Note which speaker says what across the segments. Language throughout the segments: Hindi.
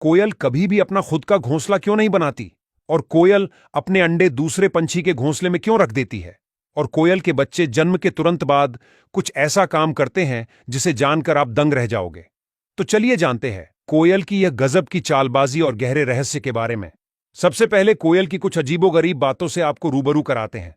Speaker 1: कोयल कभी भी अपना खुद का घोंसला क्यों नहीं बनाती? और कोयल अपने अंडे दूसरे पंछी के घोंसले में क्यों रख देती है? और कोयल के बच्चे जन्म के तुरंत बाद कुछ ऐसा काम करते हैं जिसे जानकर आप दंग रह जाओगे। तो चलिए जानते हैं कोयल की यह गजब की चालबाजी और गहरे रहस्य के बारे में। सबसे पहले कोयल की कुछ अजीबोगरीब बातों से आपको रूबरू कराते हैं।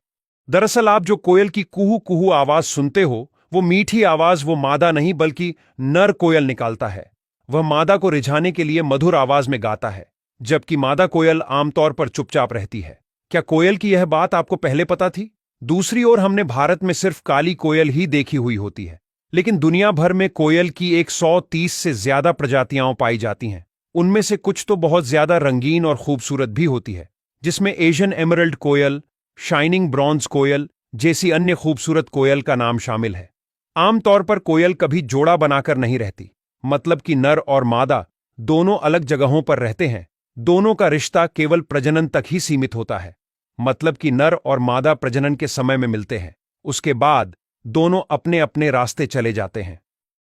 Speaker 1: दरअसल आप जो कोयल की कुहू कुहू आवाज सुनते हो, वो मीठी आवाज वो मादा नहीं बल्कि नर कोयल निकालता है। वह मादा को रिझाने के लिए मधुर आवाज में गाता है, जबकि मादा कोयल आमतौर पर चुपचाप रहती है। क्या कोयल की यह बात आपको पहले पता थी? दूसरी ओर हमने भारत में सिर्फ काली कोयल ही देखी हुई होती है, लेकिन दुनिया भर में कोयल की 130 से ज्यादा प्रजातियां पाई जाती हैं। उनमें से कुछ तो बहुत ज्यादा रंगीन और खूबसूरत भी होती है, जिसमें एशियन एमरल्ड कोयल, शाइनिंग ब्रॉन्ज कोयल जैसी अन्य खूबसूरत कोयल का नाम शामिल है। आमतौर पर कोयल कभी जोड़ा बनाकर नहीं रहती, मतलब कि नर और मादा दोनों अलग जगहों पर रहते हैं। दोनों का रिश्ता केवल प्रजनन तक ही सीमित होता है, मतलब कि नर और मादा प्रजनन के समय में मिलते हैं। उसके बाद दोनों अपने अपने रास्ते चले जाते हैं।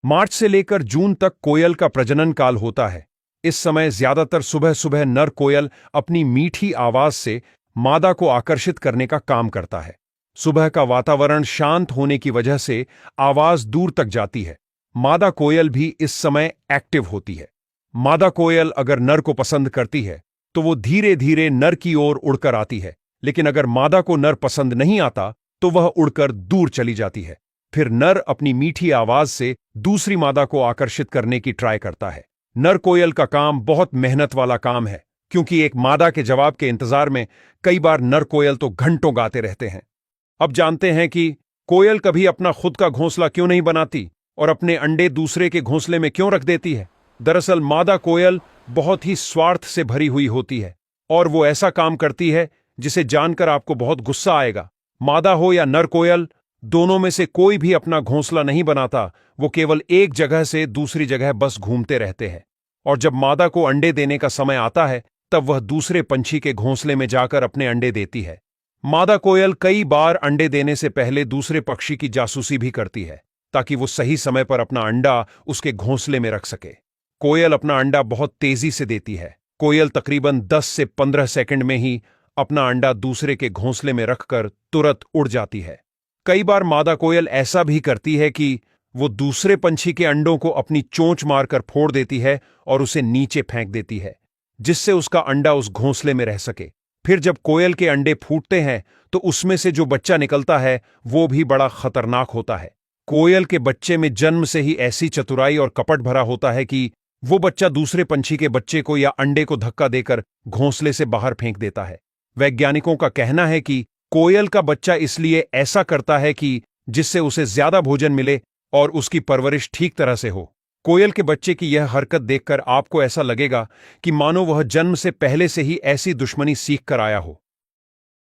Speaker 1: मार्च से लेकर जून तक कोयल का प्रजनन काल होता है। इस समय ज्यादातर सुबह सुबह नर कोयल अपनी मीठी आवाज से मादा को आकर्षित करने का काम करता है। सुबह का वातावरण शांत होने की वजह से आवाज दूर तक जाती है। मादा कोयल भी इस समय एक्टिव होती है। मादा कोयल अगर नर को पसंद करती है तो वो धीरे धीरे नर की ओर उड़कर आती है, लेकिन अगर मादा को नर पसंद नहीं आता तो वह उड़कर दूर चली जाती है। फिर नर अपनी मीठी आवाज से दूसरी मादा को आकर्षित करने की ट्राई करता है। नर कोयल का काम बहुत मेहनत वाला काम है, क्योंकि एक मादा के जवाब के इंतजार में कई बार नर कोयल तो घंटों गाते रहते हैं। अब जानते हैं कि कोयल कभी अपना खुद का घोंसला क्यों नहीं बनाती और अपने अंडे दूसरे के घोंसले में क्यों रख देती है। दरअसल मादा कोयल बहुत ही स्वार्थ से भरी हुई होती है और वो ऐसा काम करती है जिसे जानकर आपको बहुत गुस्सा आएगा। मादा हो या नर कोयल, दोनों में से कोई भी अपना घोंसला नहीं बनाता। वो केवल एक जगह से दूसरी जगह बस घूमते रहते हैं, और जब मादा को अंडे देने का समय आता है तब वह दूसरे पंछी के घोंसले में जाकर अपने अंडे देती है। मादा कोयल कई बार अंडे देने से पहले दूसरे पक्षी की जासूसी भी करती है, ताकि वो सही समय पर अपना अंडा उसके घोंसले में रख सके। कोयल अपना अंडा बहुत तेजी से देती है। कोयल तकरीबन 10 से 15 सेकंड में ही अपना अंडा दूसरे के घोंसले में रखकर तुरंत उड़ जाती है। कई बार मादा कोयल ऐसा भी करती है कि वो दूसरे पंछी के अंडों को अपनी चोंच मारकर फोड़ देती है और उसे नीचे फेंक देती है, जिससे उसका अंडा उस घोंसले में रह सके। फिर जब कोयल के अंडे फूटते हैं तो उसमें से जो बच्चा निकलता है वो भी बड़ा खतरनाक होता है। कोयल के बच्चे में जन्म से ही ऐसी चतुराई और कपट भरा होता है कि वो बच्चा दूसरे पंछी के बच्चे को या अंडे को धक्का देकर घोंसले से बाहर फेंक देता है। वैज्ञानिकों का कहना है कि कोयल का बच्चा इसलिए ऐसा करता है कि जिससे उसे ज्यादा भोजन मिले और उसकी परवरिश ठीक तरह से हो। कोयल के बच्चे की यह हरकत देखकर आपको ऐसा लगेगा कि मानो वह जन्म से पहले से ही ऐसी दुश्मनी सीख कर आया हो।